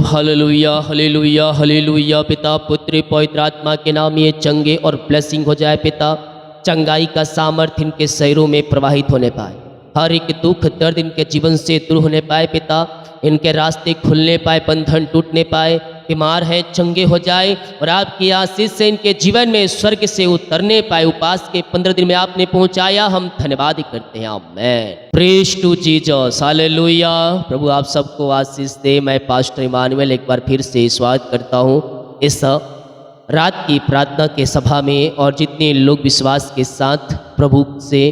Hallelujah hallelujah hallelujah. पिता पुत्र पवित्र आत्मा के नाम ये चंगे और ब्लेसिंग हो जाए पिता। चंगाई का सामर्थ्य इनके शरीरों में प्रवाहित होने पाए, हर एक दुख दर्द इनके जीवन से दूर होने पाए पिता। इनके रास्ते खुलने पाए, बंधन टूटने पाए, बीमार हैं चंगे हो जाए और आपकी आशीष से इनके जीवन में स्वर्ग से उतरने पाए। उपास के 15 दिन में आपने पहुंचाया, हम धन्यवाद करते हैं। Amen. Praise to Jesus, hallelujah. प्रभु आप सबको आशीष दे। मैं पास्टर इमानुएल एक बार फिर से स्वागत करता हूं इस रात की प्रार्थना के सभा में, और जितने लोग विश्वास के साथ प्रभु से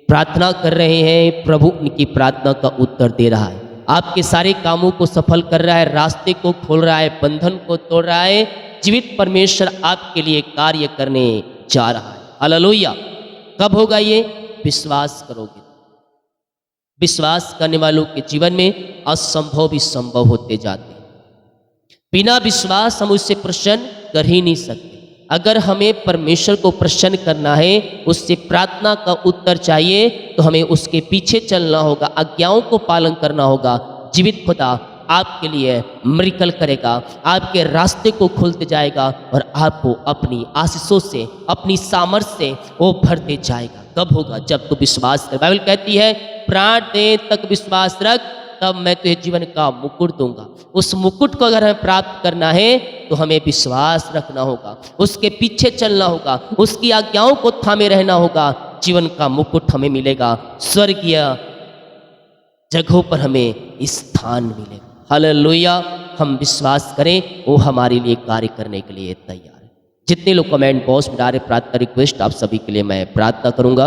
प्रार्थना कर रहे हैं, प्रभु उनकी प्रार्थना का उत्तर दे रहा है, आपके सारे कामों को सफल कर रहा है, रास्ते को खोल रहा है, बंधन को तोड़ रहा है। जीवित परमेश्वर आपके लिए कार्य करने जा रहा है। हालेलुया। कब होगा ये? विश्वास करोगे। विश्वास करने वालों के जीवन में असंभव भी संभव होते जाते हैं। बिना विश्वास हम उससे प्रसन्न कर ही नहीं सकते। अगर हमें परमेश्वर को प्रसन्न करना है, उससे प्रार्थना का उत्तर चाहिए, तो हमें उसके पीछे चलना होगा, आज्ञाओं को पालन करना होगा। जीवित खुदा आपके लिए मिरेकल करेगा, आपके रास्ते को खोलते जाएगा और आपको अपनी आशीषों से, अपनी सामर्थ्य से वो भरते जाएगा। कब होगा? जब तू विश्वास कर। बाइबल कहती है प्राण दे तक विश्वास रख, तब मैं तुझे जीवन का मुकुट दूंगा। उस मुकुट को अगर हमें प्राप्त करना है तो हमें विश्वास रखना होगा, उसके पीछे चलना होगा, उसकी आज्ञाओं को थामे रहना होगा। जीवन का मुकुट हमें मिलेगा, स्वर्गीय जगहों पर हमें स्थान मिलेगा। हालेलुया। हम विश्वास करें, वो हमारे लिए कार्य करने के लिए तैयार है। जितने लोग कमेंट बॉक्स में डाले प्रार्थना रिक्वेस्ट, आप सभी के लिए मैं प्रार्थना करूंगा।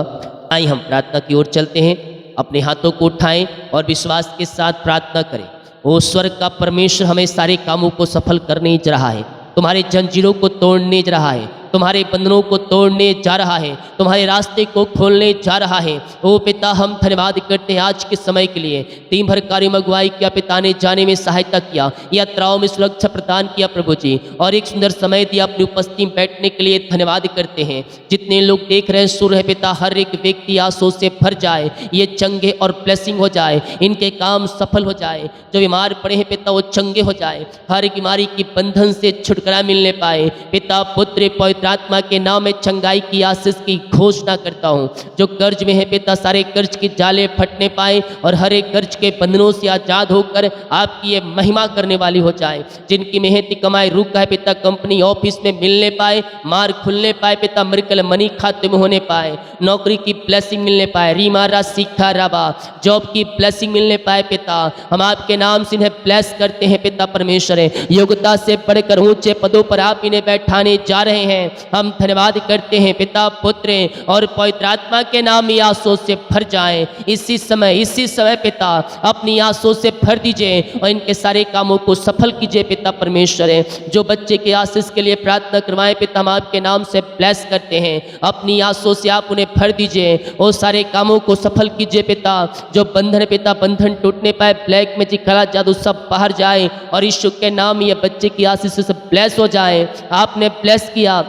आइए हम प्रार्थना की ओर चलते हैं। अपने हाथों को उठाएं और विश्वास के साथ प्रार्थना करें। वो स्वर्ग का परमेश्वर हमें सारे कामों को सफल करने जा रहा है, तुम्हारे जंजीरों को तोड़ने जा रहा है, तुम्हारे बंधनों को तोड़ने जा रहा है, तुम्हारे रास्ते को खोलने जा रहा है। ओ पिता, हम धन्यवाद करते हैं आज के समय के लिए। दिन भर कार्य में अगुवाई किया पिता ने, जाने में सहायता किया, यात्राओं में सुरक्षा प्रदान किया प्रभु जी, और एक सुंदर समय दिया अपनी उपस्थिति में बैठने के लिए धन्यवाद करते हैं। जितने लोग देख रहे हैं, सुन रहे पिता, हर एक व्यक्ति आंसू से भर जाए, ये चंगे और ब्लेसिंग हो जाए, इनके काम सफल हो जाए। जो बीमार पड़े हैं पिता, वो चंगे हो जाए, हर एक बीमारी की बंधन से छुटकारा मिलने पाए। पिता पुत्र पवित्र आत्मा के नाम में चंगाई की आशीष की घोषणा करता हूँ। जो कर्ज में है पिता, सारे कर्ज की जाले फटने पाए और हर एक कर्ज के बंधनों से आजाद होकर आपकी ये महिमा करने वाली हो जाए। जिनकी मेहनती कमाई रुका है पिता, कंपनी ऑफिस में मिलने पाए, मार खुलने पाए पिता, मिरेकल मनी खाते में होने पाए, नौकरी की ब्लेसिंग मिलने पाए, रीमारा सीखा रबा जॉब की ब्लेसिंग मिलने पाए पिता। हम आपके नाम से इन्हें ब्लेस करते हैं पिता परमेश्वर है। योग्यता से बढ़कर ऊंचे पदों पर आप इन्हें बैठाने जा रहे हैं। हम धन्यवाद करते हैं पिता पुत्र और पवित्र आत्मा के नाम ये आंसू से भर जाएं। इसी समय पिता अपनी आंसू से भर दीजिए और इनके सारे कामों को सफल कीजिए पिता परमेश्वर है। जो बच्चे के आशीष के लिए प्रार्थना करवाएं पिता, हम आपके नाम से ब्लेस करते हैं। अपनी आंसू से आप उन्हें भर दीजिए और सारे कामों को सफल कीजिए पिता। जो बंधन पिता, बंधन टूटने पाए, ब्लैक मैजिक, काला जादू सब बाहर जाए और यीशु के नाम ये बच्चे की आशीष से ब्लेस हो जाए। आपने ब्लेस किया,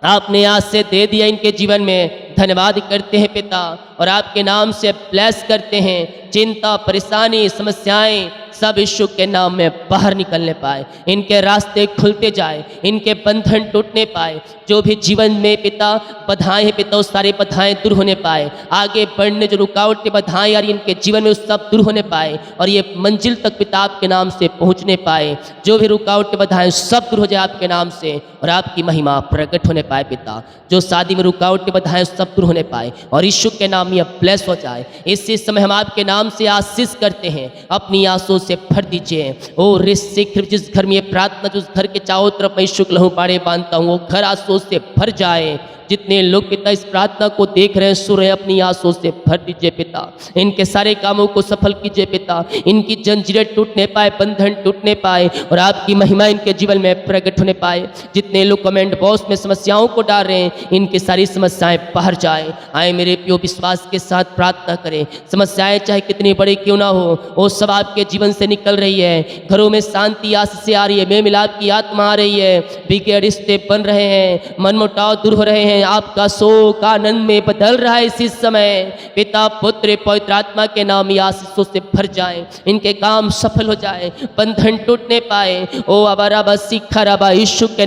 आपने आज से दे दिया इनके जीवन में, धन्यवाद करते हैं पिता और आपके नाम से ब्लेस करते हैं। चिंता, परेशानी, समस्याएं सब यीशु के नाम में बाहर निकलने पाए, इनके रास्ते खुलते जाए, इनके बंधन टूटने पाए। जो भी जीवन में पिता बाधाएं हैं पिता, उस सारे बाधाएं दूर होने पाए। आगे बढ़ने जो रुकावटें बाधाएं आ रही इनके जीवन में, उस सब दूर होने पाए और ये मंजिल तक पिता आपके नाम से पहुंचने पाए। जो भी रुकावटें बाधाएं सब दूर हो जाए आपके नाम से और आपकी महिमा प्रकट होने पाए पिता। जो शादी में रुकावटें बाधाएं सब दूर होने पाए और यीशु के नाम ये ब्लेस हो जाए। इसी समय हम आपके नाम से आशीष करते हैं, अपनी आंसू से भर दीजिए। ओ ऋषि, जिस घर में ये प्रार्थना, जिस घर के चारों तरफ मैं यीशु के लहू बाड़े बांधता हूँ, वो घर आंसू से भर जाए। जितने लोग पिता इस प्रार्थना को देख रहे हैं, सुन रहे हैं, अपनी आंसू से भर दीजिए पिता। इनके सारे कामों को सफल कीजिए पिता। इनकी जंजीरें टूटने पाए, बंधन टूटने पाए और आपकी महिमा इनके जीवन में प्रकट होने पाए। जितने लोग कमेंट बॉक्स में समस्याओं को डाल रहे हैं, इनकी सारी समस्याएं बाहर जाए। आए मेरे प्रियो, विश्वास के साथ प्रार्थना करें। समस्याएं चाहे कितनी बड़ी क्यों ना हो, वो सब आपके जीवन से निकल रही है। घरों में शांति आशीष से आ रही है, मेल मिलाप की आत्मा आ रही है, बिगड़े रिश्ते बन रहे हैं, मनमुटाव दूर हो रहे हैं, समय आपका शोक आनंद में बदल रहा है, इसी समय पिता पुत्र पवित्र आत्मा के नाम ये आशीषों से भर जाए, इनके काम सफल हो जाए, बंधन टूटने पाए। ओ अबाराबा सीखा रबा, यीशु के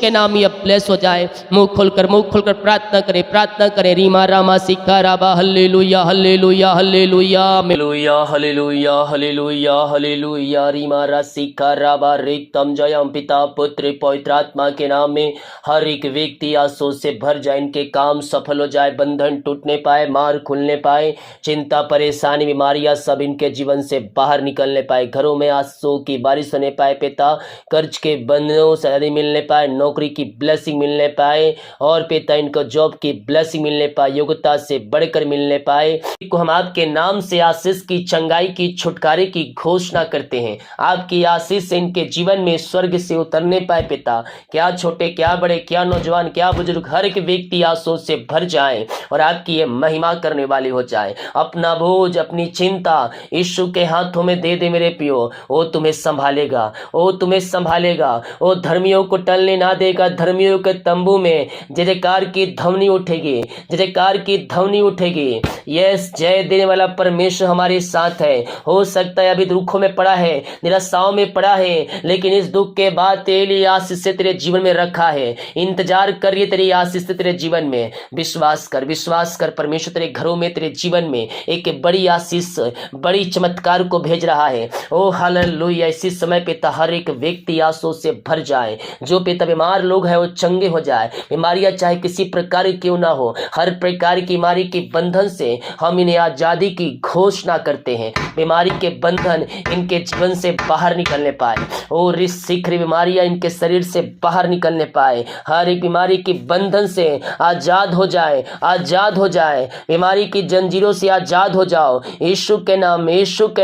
नाम ये ब्लेस हो जाए। मुंह खोलकर प्रार्थना करें। रीमा रामा सीखा रबा, hallelujah hallelujah hallelujah hallelujah hallelujah hallelujah hallelujah. रीमा रा सीखा रबा रिक्तम जयम, पिता पुत्र पवित्र आत्मा के नाम में हर एक व्यक्ति आंसू से भर जाए, इनके काम सफल हो जाए, बंधन टूटने पाए, मार खुलने पाए, चिंता परेशानी बीमारियां सब इनके जीवन से बाहर निकलने पाए, घरों में आंसू की बारिश होने पाए पिता, कर्ज के बंधनों से आजादी मिलने पाए, नौकरी की ब्लेसिंग मिलने पाए, और पिता इनको जॉब की ब्लेसिंग मिलने पाए, योग्यता से बढ़कर मिलने पाए। को हम आपके नाम से आशीष की, चंगाई की, छुटकारे की घोषणा करते हैं। आपकी आशीष से इनके जीवन में स्वर्ग से उतरने पाए पिता। क्या छोटे क्या बड़े, क्या नौजवान क्या बुजुर्ग, हर एक व्यक्ति आंसू से भर जाए और आपकी ये महिमा करने वाली हो जाए। अपना बोझ अपनी चिंता यीशु के हाथों में दे दे मेरे पियो, वो तुम्हें संभालेगा, वो तुम्हें संभालेगा, वो धर्मियों को टलने ना देगा। धर्मियों के तंबू में जयकार की ध्वनि उठेगी, जयकार की ध्वनि उठेगी। यस, जय देने वाला परमेश्वर हमारे साथ है। हो सकता है अभी दुखों में पड़ा है, निराशाओं में पड़ा है, लेकिन इस दुख के बाद तेरी आशीष से तेरे जीवन में रखा है। इंतजार करिए तेरी आशीष से तेरे जीवन में। विश्वास कर परमेश्वर तेरे घरों में, तेरे जीवन में एक बड़ी आशीष, बड़ी चमत्कार को भेज रहा है। ओ हालेलुया। इसी समय पिता हर एक व्यक्ति आंसू से भर जाए। जो पिता बीमार लोग हैं वो चंगे हो जाए। बीमारियां चाहे किसी प्रकार की क्यों ना हो, हर प्रकार की बीमारी के बंधन से हम इन्हें आजादी की घोषणा करते हैं। बीमारी के बंधन इनके जीवन से बाहर निकलने पाए। और इस शीघ्र बीमारियां इनके शरीर से बाहर निकलने पाए। हर एक बीमारी के बंधन से आजाद हो जाए, आजाद हो जाए। बीमारी की जंजीरों से आजाद हो जाओ। यीशु के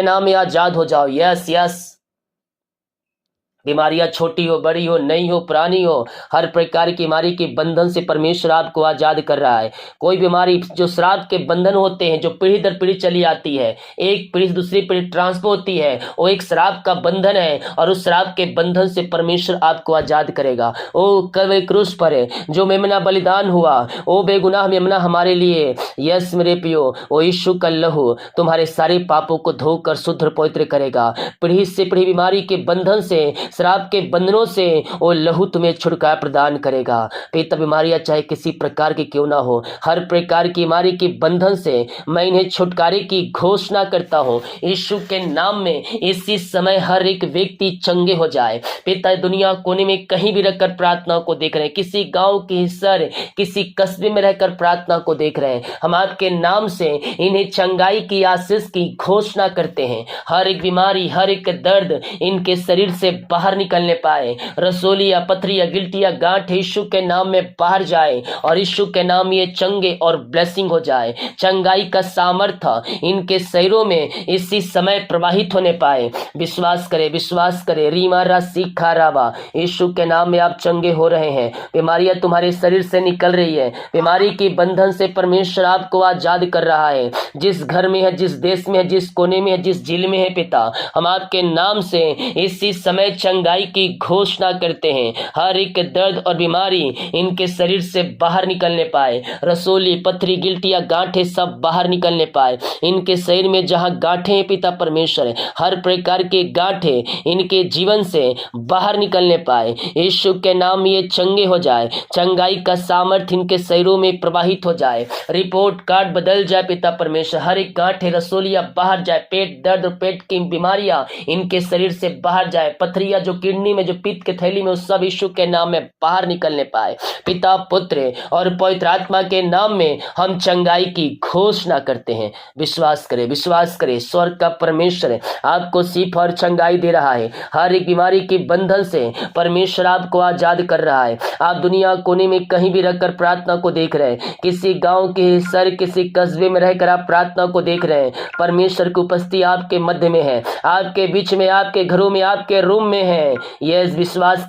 नाम में आजाद हो जाओ। Yes yes. बीमारियां छोटी हो, बड़ी हो, नई हो, पुरानी हो, हर प्रकार की बीमारी के बंधन से परमेश्वर आपको आजाद कर रहा है। कोई बीमारी जो श्राप के बंधन होते हैं, जो पीढ़ी दर पीढ़ी चली आती है, एक पीढ़ी से दूसरी पीढ़ी ट्रांसफर होती है, वो एक श्राप का बंधन है, और उस श्राप के बंधन से परमेश्वर आपको आजाद करेगा। ओ कवे क्रूस पर है जो मेमना बलिदान हुआ, ओ बेगुनाह मेमना हमारे लिए। यस मेरे पियो, ओ यीशु का लहू तुम्हारे सारे पापों को धोकर शुद्ध और पवित्र करेगा। पीढ़ी से पीढ़ी बीमारी के बंधन से, श्राप के बंधनों से वो लहू तुम्हें छुटकारा प्रदान करेगा। पिता बीमारियां चाहे किसी प्रकार की क्यों ना हो, हर प्रकार की बीमारी के बंधन से मैं इन्हें छुटकारे की घोषणा करता हूँ यीशु के नाम में। इसी समय हर एक व्यक्ति चंगे हो जाए। पिता दुनिया कोने में कहीं भी रहकर प्रार्थना को देख रहे हैं, किसी गांव के हिस्से, किसी कस्बे में रहकर प्रार्थना को देख रहे हैं, हम आपके नाम से इन्हें चंगाई की आशीष की घोषणा करते हैं। हर एक बीमारी, हर एक दर्द इनके शरीर से बाहर निकलने पाए। रसोलिया, पथरिया, गिल्टिया, गांठ यीशु के नाम में बाहर जाए, और यीशु के नाम ये चंगे और ब्लेसिंग हो जाए। चंगाई का सामर्थ्य इनके शरीरों में इसी समय प्रवाहित होने पाए। विश्वास करे। रीमा रा सीखा रावा, यीशु के नाम में आप चंगे हो रहे हैं। बीमारियां तुम्हारे शरीर से निकल रही है। बीमारी की बंधन से परमेश्वर आपको आजाद कर रहा है। जिस घर में है, जिस देश में है, जिस कोने में है, जिस जिले में है पिता, हम आपके नाम से इसी समय चंगाई की घोषणा करते हैं। हर एक दर्द और बीमारी इनके शरीर से बाहर निकलने पाए। रसोली, पथरी, गिल्टिया, गांठे सब बाहर निकलने पाए। इनके शरीर में जहां गांठे हैं पिता परमेश्वर, हर प्रकार के गांठे इनके जीवन से बाहर निकलने पाए। यीशु के नाम ये चंगे हो जाए। चंगाई का सामर्थ्य इनके शरीरों में प्रवाहित हो जाए। रिपोर्ट कार्ड बदल जाए पिता परमेश्वर। हर एक गांठे, रसोलिया बाहर जाए। पेट दर्द और पेट की बीमारियां इनके शरीर से बाहर जाए। पथरिया जो किडनी में, जो पित्त के थैली में, उस सब यीशु के नाम में बाहर निकलने पाए। पिता, पुत्र और पवित्र आत्मा के नाम में हम चंगाई की घोषणा करते हैं। विश्वास करें। स्वर्ग का परमेश्वर आपको सिर्फ और चंगाई दे रहा है। हर एक बीमारी के बंधन से परमेश्वर आपको आजाद कर रहा है। आप दुनिया कोने में कहीं भी रहकर प्रार्थना को देख रहे हैं, किसी गांव के सर, किसी कस्बे में रहकर आप प्रार्थना को देख रहे हैं। परमेश्वर की उपस्थिति आपके मध्य में है, आपके बीच में, आपके घरों में, आपके रूम में हैं। यस, विश्वास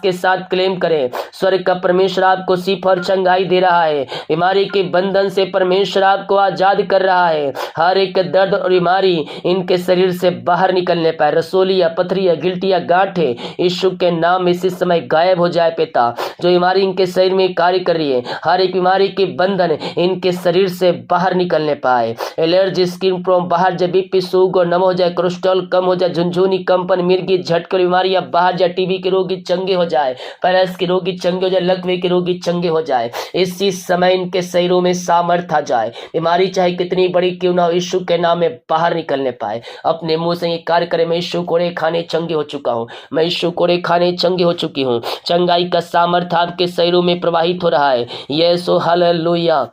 के साथ क्लेम करें। स्वर्ग का परमेश्वर आपको शिफा और चंगाई दे रहा है। बीमारी के बंधन से परमेश्वर आपको आजाद कर रहा है। हर एक दर्द और बीमारी इनके शरीर से बाहर निकलने पाए। रसोलिया, पथरिया, गिल्टिया, गांठे यीशु के नाम में इसी समय गायब हो जाए पिता। जो बीमारी इनके शरीर में कार्य कर रही है, हर एक बीमारी के बंधन इनके शरीर से बाहर निकलने पाए। एलर्जी, स्किन प्रॉब्लम बाहर जाए, बीपी, शुगर नम हो जाए, कोलेस्ट्रॉल कम हो जाए, झुनझुनी, कंपन, मिर्गी, झटके बीमारियां बाहर जाए, टीबी के रोगी चंगे हो जाए, पैरालिसिस के रोगी चंगे हो जाए, लकवे के रोगी चंगे हो जाए। इसी समय इनके शरीरों में सामर्थ आ जाए। बीमारी चाहे कितनी बड़ी क्यों ना हो, यीशु के नाम में बाहर निकलने पाए। अपने मुंह से ये कार्य करे, मैं यीशु कोड़े खाने चंगे हो चुका हूँ, मैं यीशु कोड़े खाने चंगे हो चुकी हूँ। चंगाई का सामर्थ आपके शरीरों में प्रवाहित हो रहा है। यीशु हालेलुया।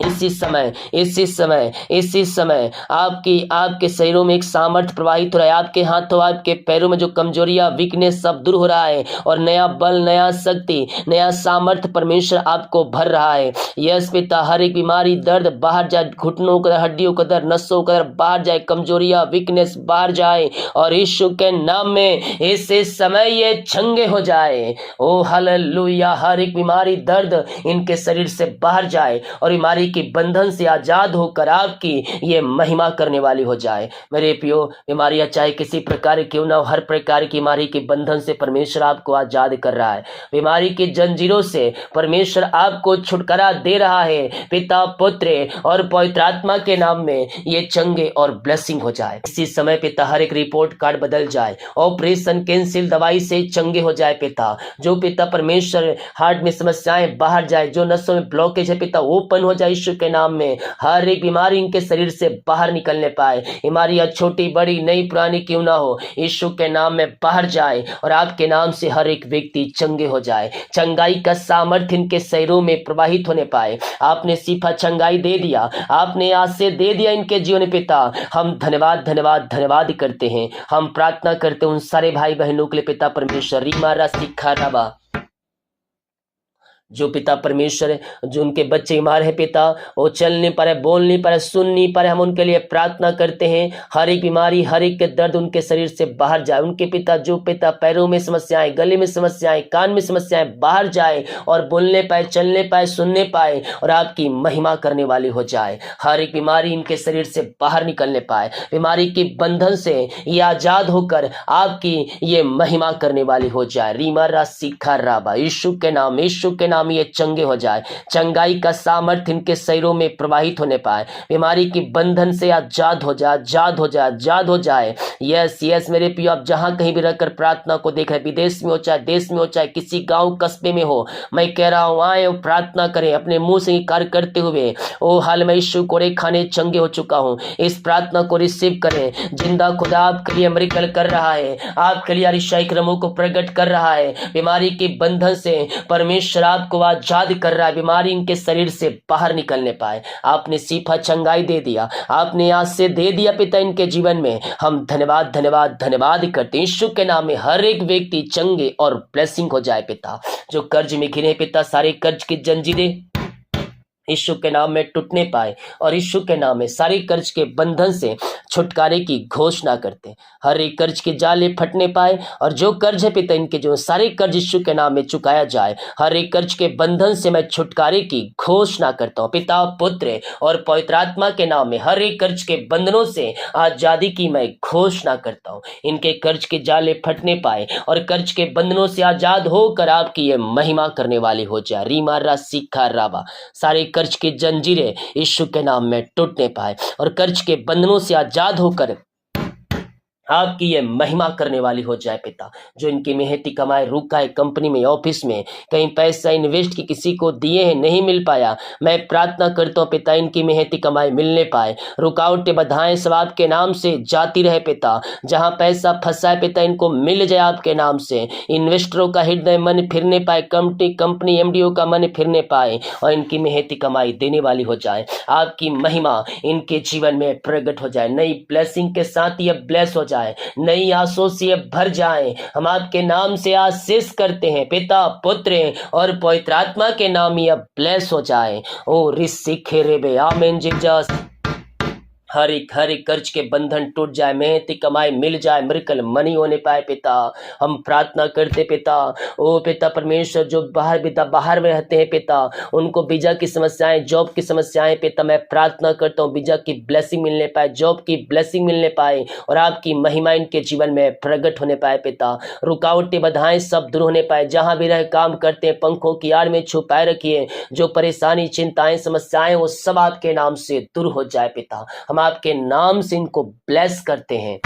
इसी समय आपके शरीरों में एक सामर्थ प्रवाहित हो रहा है। आपके हाथों, आपके पैरों में जो कमजोरियां, वीकनेस सब दूर हो रहा है और नया बल, नया शक्ति, नया सामर्थ परमेश्वर आपको भर रहा है। यस पिता, हर एक बीमारी, दर्द बाहर जाए, घुटनों का, हड्डियों का दर्द, नसों का दर्द बाहर जाए, कमजोरियां, वीकनेस बाहर जाए और यीशु के नाम में इसी समय ये चंगे हो जाए। ओ हालेलुया। हर एक बीमारी, दर्द इनके शरीर से बाहर जाए और बीमारी के बंधन से आजाद होकर आपकी ये महिमा करने वाली हो जाए। मेरे प्रियो, बीमारियां चाहे किसी प्रकार क्यों ना हो, हर प्रकार की बीमारी के बंधन से परमेश्वर आपको आजाद कर रहा है। बीमारी की जंजीरों से परमेश्वर आपको छुटकारा दे रहा है। पिता, पुत्र और पवित्र आत्मा के नाम में ये चंगे और ब्लेसिंग हो जाए। इसी समय पिता, हर एक रिपोर्ट कार्ड बदल जाए, ऑपरेशन कैंसिल, दवाई से चंगे हो जाए पिता। जो पिता परमेश्वर हार्ट में समस्याएं बाहर जाए, जो नसों में ब्लॉकेज है पिता ओपन हो जाए यीशु के नाम में। हर एक बीमारी इनके शरीर से बाहर निकलने पाए। बीमारियां छोटी बड़ी नई पुरानी क्यों ना हो, यीशु के नाम में बाहर जाए और आपके नाम से हर एक व्यक्ति चंगे हो जाए। चंगाई का सामर्थ्य इनके शरीरों में प्रवाहित होने पाए। आपने शिफा चंगाई दे दिया, आपने आज से दे दिया इनके जीवन पिता। हम धन्यवाद करते हैं। हम प्रार्थना करते हैं उन सारे भाई बहनों के लिए पिता परमेश्वर। रीमारा सिखा रबा, जो पिता परमेश्वर, जो उनके बच्चे बीमार है पिता, वो चल नहीं पा रहे, बोल नहीं पा रहे, सुन नहीं पा रहे, हम उनके लिए प्रार्थना करते हैं। हर एक बीमारी, हर एक दर्द उनके शरीर से बाहर जाए। उनके पिता, जो पिता पैरों में समस्याएं, गले में समस्याएं, कान में समस्याएं बाहर जाए और बोलने पाए, चलने पाए, सुनने पाए और आपकी महिमा करने वाली हो जाए। हर एक बीमारी इनके शरीर से बाहर निकलने पाए। बीमारी के बंधन से ये आजाद होकर आपकी ये महिमा करने वाली हो जाए। रीमा रा सिखा राबा, यीशु के नाम नाम ये चंगे हो जाए। चंगाई का सामर्थ्य इनके शरीरों में प्रवाहित होने पाए। बीमारी की बंधन से आजाद हो जाए। यस मेरे प्रिय, आप जहां कहीं भी रहकर प्रार्थना को देख रहे, विदेश में हो चाहे देश में हो चाहे किसी गांव कस्बे में हो, मैं कह रहा हूं आए और प्रार्थना करें अपने मुंह से कार्य करते हुए। ओ हाल में यीशु कोड़े खाने चंगे हो चुका हूं, इस प्रार्थना को रिसीव करें। जिंदा खुदा आपके लिए अमरिकल कर रहा है, आपके लिए अरिशाई क्रमों को प्रकट कर रहा है। बीमारी के बंधन से परमेश्वर आपको आजाद कर रहा है। बीमारी इनके शरीर से बाहर निकलने पाए। आपने शिफा चंगाई दे दिया, आपने आज से दे दिया पिता इनके जीवन में। हम धन्यवाद करते हैं। यीशु के नाम में हर एक व्यक्ति चंगे और ब्लेसिंग हो जाए पिता। जो कर्ज में घिरे पिता, सारे कर्ज की जंजीरें यीशु के नाम में टूटने पाए और यीशु के नाम में सारे कर्ज के बंधन से छुटकारे की घोषणा करते। हर एक कर्ज के जाले फटने पाए और जो कर्ज है पिता इनके, जो सारे कर्ज यीशु के नाम में चुकाया जाए। हर एक कर्ज के बंधन से मैं छुटकारे की घोषणा करता हूँ पिता, पुत्र और पवित्र आत्मा के नाम में। हर एक कर्ज के बंधनों से आजादी की मैं घोषणा करता हूँ। इनके कर्ज के जाले फटने पाए और कर्ज के बंधनों से आजाद होकर आपकी ये महिमा करने वाली हो जाए। रीमा रा सिखा राबा, सारे कर्ज की जंजीरें यीशु के नाम में टूटने पाए और कर्ज के बंधनों से आजाद होकर आपकी ये महिमा करने वाली हो जाए पिता। जो इनकी मेहनती कमाए रुका है, कंपनी में, ऑफिस में, कहीं पैसा इन्वेस्ट की किसी को दिए हैं नहीं मिल पाया, मैं प्रार्थना करता हूँ पिता इनकी मेहनती कमाई मिलने पाए। रुकावटें बाधाएं सब आपके नाम से जाती रहे पिता। जहाँ पैसा फंसा है पिता इनको मिल जाए आपके नाम से। इन्वेस्टरों का हृदय मन फिरने पाए, कंपनी एमडीओ का मन फिरने पाए और इनकी मेहनती कमाई देने वाली हो जाए। आपकी महिमा इनके जीवन में प्रकट हो जाए। नई ब्लेसिंग के साथ ये ब्लेस हो जाए, नई आशों से भर जाएं। हम आपके नाम से आशीष करते हैं पिता, पुत्र और पवित्र आत्मा के नाम ये ब्लेस हो जाए। ओ रिसिखे रेबे, आमीन जीसस। हर एक कर्ज के बंधन टूट जाए, मेहनती कमाई मिल जाए, मिरेकल मनी होने पाए पिता। हम प्रार्थना करते पिता, ओ पिता परमेश्वर, जो बाहर पिता बाहर में रहते हैं पिता, उनको वीजा की समस्याएं, जॉब की समस्याएं पिता, मैं प्रार्थना करता हूँ वीजा की ब्लेसिंग मिलने पाए, जॉब की ब्लेसिंग मिलने पाए और आपकी महिमा इनके जीवन में प्रकट होने पाए पिता। रुकावटें बाधाएं सब दूर होने पाए, जहां भी रह काम करते हैं पंखों की आड़ में छुपाए रखिए। जो परेशानी चिंताएं समस्याएं वो सब आपके नाम से दूर हो जाए पिता। हम आपके नाम से इनको ब्लेस करते हैं।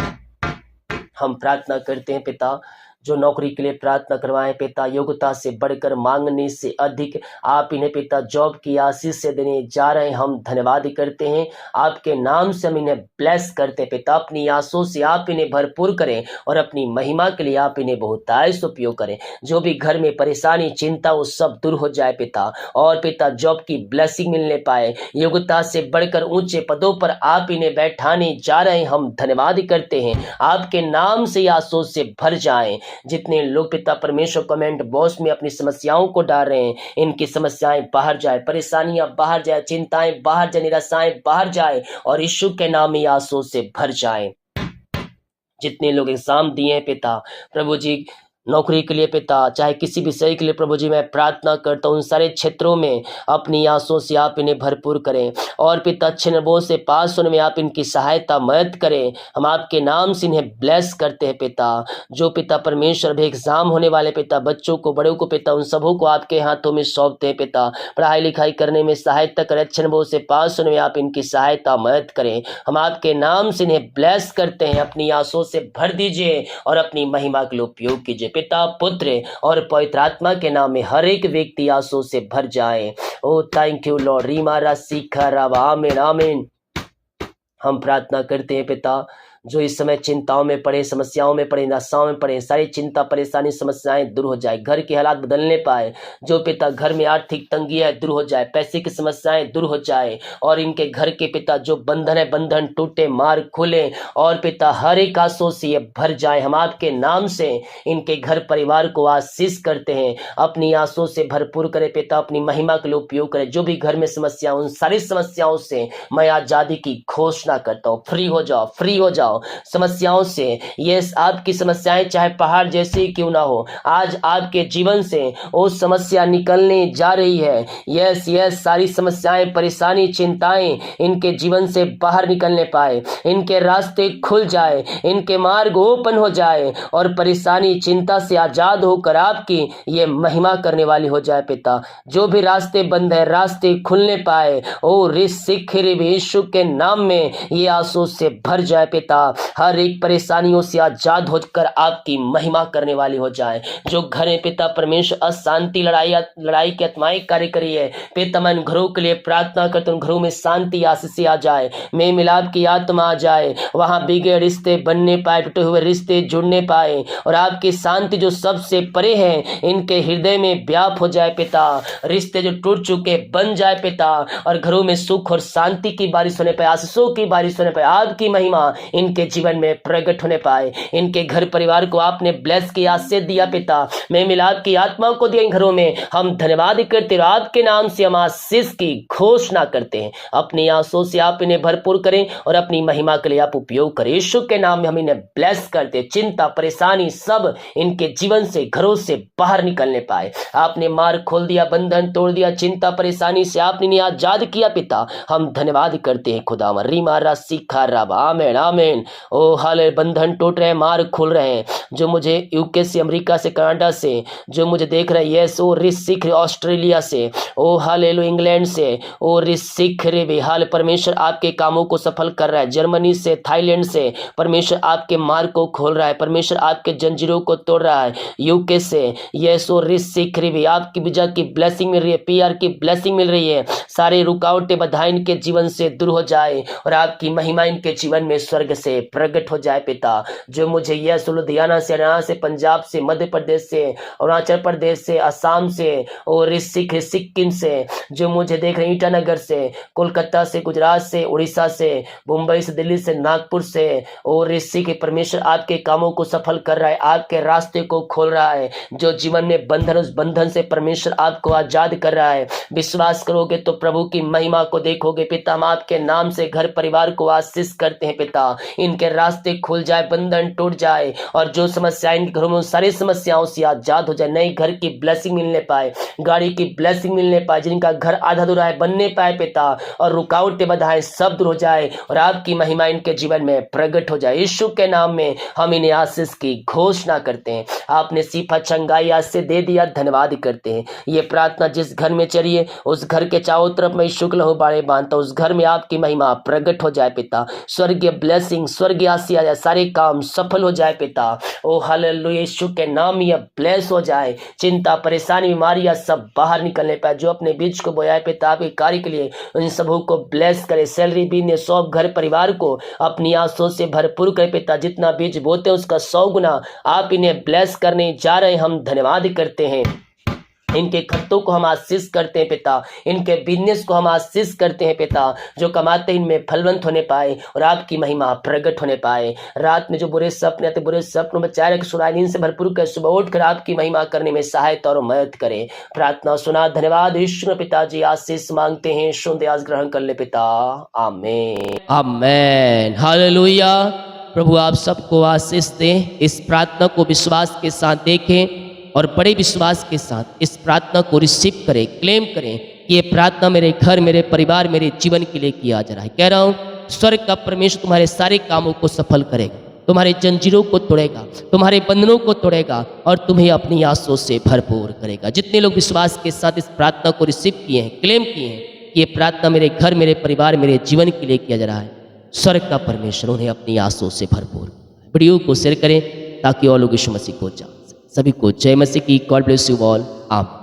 हम प्रार्थना करते हैं पिता, जो नौकरी के लिए प्रार्थना करवाएं पिता, योग्यता से बढ़कर मांगने से अधिक आप इन्हें पिता जॉब की आशीष से देने जा रहे हैं। हम धन्यवाद करते हैं, आपके नाम से हम इन्हें ब्लेस करते हैं पिता। अपनी आंसू से आप इन्हें भरपूर करें और अपनी महिमा के लिए आप इन्हें बहुतायत उपयोग करें। जो भी घर में परेशानी चिंता वो सब दूर हो जाए पिता, और पिता जॉब की ब्लेसिंग मिलने पाए, योग्यता से बढ़कर ऊंचे पदों पर आप इन्हें बैठाने जा रहे हैं। हम धन्यवाद करते हैं, आपके नाम से आंसू से भर जाएं। जितने लोग पिता परमेश्वर कमेंट बॉक्स में अपनी समस्याओं को डाल रहे हैं, इनकी समस्याएं बाहर जाए, परेशानियां बाहर जाए, चिंताएं बाहर जाए, निराशाएं बाहर जाए और यीशु के नाम में आंसू से भर जाए। जितने लोग एग्जाम दिए हैं पिता प्रभु जी, नौकरी के लिए पिता, चाहे किसी विषय के लिए प्रभु जी, मैं प्रार्थना करता हूँ उन सारे क्षेत्रों में अपनी आंसू से आप इन्हें भरपूर करें और पिता अच्छे नंबरों से पास होने में आप इनकी सहायता मदद करें। हम आपके नाम से इन्हें ब्लेस करते हैं पिता। जो पिता परमेश्वर भी एग्जाम होने वाले पिता, बच्चों को बड़ों को पिता, उन सबों को आपके हाथों में सौंपते हैं पिता। पढ़ाई लिखाई करने में सहायता करें, अच्छे नंबरों से पास होने में आप इनकी सहायता मदद करें। हम आपके नाम से इन्हें ब्लेस करते हैं, अपनी आंसू से भर दीजिए और अपनी महिमा के लिए उपयोग कीजिए। पिता पुत्र और पवित्र आत्मा के नाम में हर एक व्यक्ति आंसू से भर जाए। ओ थैंक यू लॉर्ड, रीमारा सीखा रावा, आमीन आमीन। हम प्रार्थना करते हैं पिता, जो इस समय चिंताओं में पड़े, समस्याओं में पड़े, निराशाओं में पड़े, सारी चिंता परेशानी समस्याएं दूर हो जाए, घर के हालात बदलने पाए। जो पिता घर में आर्थिक तंगी है दूर हो जाए, पैसे की समस्याएं दूर हो जाए और इनके घर के पिता जो बंधन है बंधन टूटे, मार्ग खुले और पिता हर एक आंसू से ये भर जाए। हम आपके नाम से इनके घर परिवार को आशीष करते हैं, अपनी आंसू से भरपूर करे पिता, अपनी महिमा के लिए उपयोग करे। जो भी घर में समस्या, उन सारी समस्याओं से मैं आजादी की घोषणा करता हूँ। फ्री हो जाओ, फ्री हो जाओ समस्याओं से। यस, आपकी समस्याएं चाहे पहाड़ जैसी क्यों ना हो, आज आपके जीवन से वो समस्या निकलने जा रही है। यस यस, सारी समस्याएं परेशानी चिंताएं इनके जीवन से बाहर निकलने पाए, इनके रास्ते खुल जाए, इनके मार्ग ओपन हो जाए और परेशानी चिंता से आजाद होकर आपकी ये महिमा करने वाली हो जाए पिता। जो भी रास्ते बंद है रास्ते खुलने पाए, ओ ऋषिक यीशु के नाम में ये आंसू से भर जाए पिता। हर एक परेशानियों से आजाद होकर आपकी महिमा करने वाली हो जाए। जो घर में पिता परमेश्वर अशांति लड़ाई की आत्माएं कार्य करी है पिता, मैं घरों के लिए प्रार्थना करता हूँ, घरों में शांति आशीष आ जाए, मेल मिलाप की आत्मा आ जाए, वहां बिगड़े रिश्ते बनने पाए, टूटे हुए रिश्ते जुड़ने पाए और आपकी शांति जो सबसे परे है इनके हृदय में व्याप हो जाए पिता। रिश्ते जो टूट चुके बन जाए पिता और घरों में सुख और शांति की बारिश होने पाए, आशीषों की बारिश होने पाए, आपकी महिमा इनके जीवन में प्रकट होने पाए। इनके घर परिवार को आपने ब्लेस किया, आशीष दिया पिता, मैं मिलाप की आत्मा को दिया इन घरों में। हम धन्यवाद करते हैं, आपके नाम से हम आशीष की घोषणा करते हैं। अपनी आंसू से आप इन्हें भरपूर करें और अपनी महिमा के लिए आप उपयोग करें। यीशु के नाम में हम इन्हें ब्लेस करते हैं। चिंता परेशानी सब इनके जीवन से घरों से बाहर निकलने पाए। आपने मार्ग खोल दिया, बंधन तोड़ दिया, चिंता परेशानी से आपने इन्हें आजाद किया पिता। हम धन्यवाद करते हैं खुदावन। रीमारा सीखा रब, आमीन आमीन। ओ हाले, बंधन टूट रहे हैं, मार्ग खुल रहे हैं। जो मुझे यूके से, अमेरिका से, कनाडा से जो मुझे देख रहे हैं, यस, ओ ऋषिक ऑस्ट्रेलिया से, ओ हालेलुया इंग्लैंड से, ओ ऋषिक रे हाल परमेश्वर आपके कामों को सफल कर रहा है। जर्मनी से, थाईलैंड से परमेश्वर आपके मार्ग को खोल रहा है, परमेश्वर आपके जंजीरों को तोड़ रहा है। यूके से यस, ओ ऋषिक रे आपकी वीजा की ब्लेसिंग मिल रही है, पीआर की ब्लेसिंग मिल रही है। सारे रुकावटें बाधाएं इनके जीवन से दूर हो जाए और आपकी महिमा इनके जीवन में स्वर्ग से से प्रकट हो जाए पिता। जो मुझे यस लुधियाना से, हरियाणा से, पंजाब से, मध्य प्रदेश से, अरुणाचल प्रदेश से, असम से और सिक्किम से, जो मुझे देख रहे हैं ईटानगर से, कोलकाता से, गुजरात से, उड़ीसा से, मुंबई से, दिल्ली से, नागपुर से और ऋषि के परमेश्वर आपके कामों को सफल कर रहा है, आपके रास्ते को खोल रहा है। जो जीवन में बंधन, उस बंधन से परमेश्वर आपको आजाद कर रहा है। विश्वास करोगे तो प्रभु की महिमा को देखोगे पिता। हम आपके नाम से घर परिवार को आशीष करते हैं पिता। इनके रास्ते खुल जाए, बंधन टूट जाए और जो समस्या इनके घरों में सारी समस्याओं से आजाद हो जाए। नई घर की ब्लेसिंग मिलने पाए, गाड़ी की ब्लेसिंग मिलने पाए, जिनका घर आधा अधूरा है बनने पाए पिता, और रुकावटें बाधाएं सब दूर हो जाए और आपकी महिमा इनके जीवन में प्रकट हो जाए। यीशु के नाम में हम इन्हें आशीष की घोषणा करते हैं। आपने सीफा चंगाई आज से दे दिया, धन्यवाद करते हैं। ये प्रार्थना जिस घर में चलिए उस घर के चारों तरफ मैं शुक्ल लहू बाड़े बांधता हूं, उस घर में आपकी महिमा प्रकट हो जाए पिता। स्वर्गीय ब्लेसिंग, स्वर्गीय आशीष आ जाए, सारे काम सफल हो जाए पिता। ओ हालेलुया, यीशु के नाम में ब्लेस हो जाए। चिंता, परेशानी, बीमारियां सब बाहर निकलने पाए। जो अपने बीज को बोया है पिता आपके कार्य के लिए उन सबों को ब्लेस करे। सैलरी बिजनेस सब घर परिवार को अपनी आंसुओं से भरपूर करे पिता। जितना बीज बोते हैं उसका 100 गुना आप इन्हें ब्लेस करने जा रहे हैं। हम धन्यवाद करते हैं। इनके खर्चों को हम आशीष करते हैं पिता, इनके बिजनेस को हम आशीष करते हैं पिता। जो कमाते हैं इनमें फलवंत होने पाए और आपकी महिमा प्रकट होने पाए। रात में जो बुरे सपने आते, बुरे सपनों में चाहे सुनाए, नींद से भरपूर कर सुबह उठकर आपकी महिमा करने में सहायता और मदद करें। प्रार्थना सुना, धन्यवाद यीशु पिताजी। आशीष मांगते हैं, सुन आज ग्रहण कर ले पिता, आमीन आमीन हालेलुया। प्रभु आप सबको आशीष दें। इस प्रार्थना को विश्वास के साथ देखें और बड़े विश्वास के साथ इस प्रार्थना को रिसीव करें, क्लेम करें कि ये प्रार्थना मेरे घर, मेरे परिवार, मेरे जीवन के लिए किया जा रहा है। कह रहा हूँ, स्वर्ग का परमेश्वर तुम्हारे सारे कामों को सफल करेगा, तुम्हारे जंजीरों को तोड़ेगा, तुम्हारे बंधनों को तोड़ेगा और तुम्हें अपनी आंसुओं से भरपूर करेगा। जितने लोग विश्वास के साथ इस प्रार्थना को रिसीव किए हैं, क्लेम किए हैं कि ये प्रार्थना मेरे घर, मेरे परिवार, मेरे जीवन के लिए किया जा रहा है, स्वर्ग का परमेश्वर उन्हें अपनी आंसुओं से भरपूर। वीडियो को शेयर करें ताकि और लोग यीशु मसीह को जान। सभी को जय मसीह की। God bless you all. आमीन।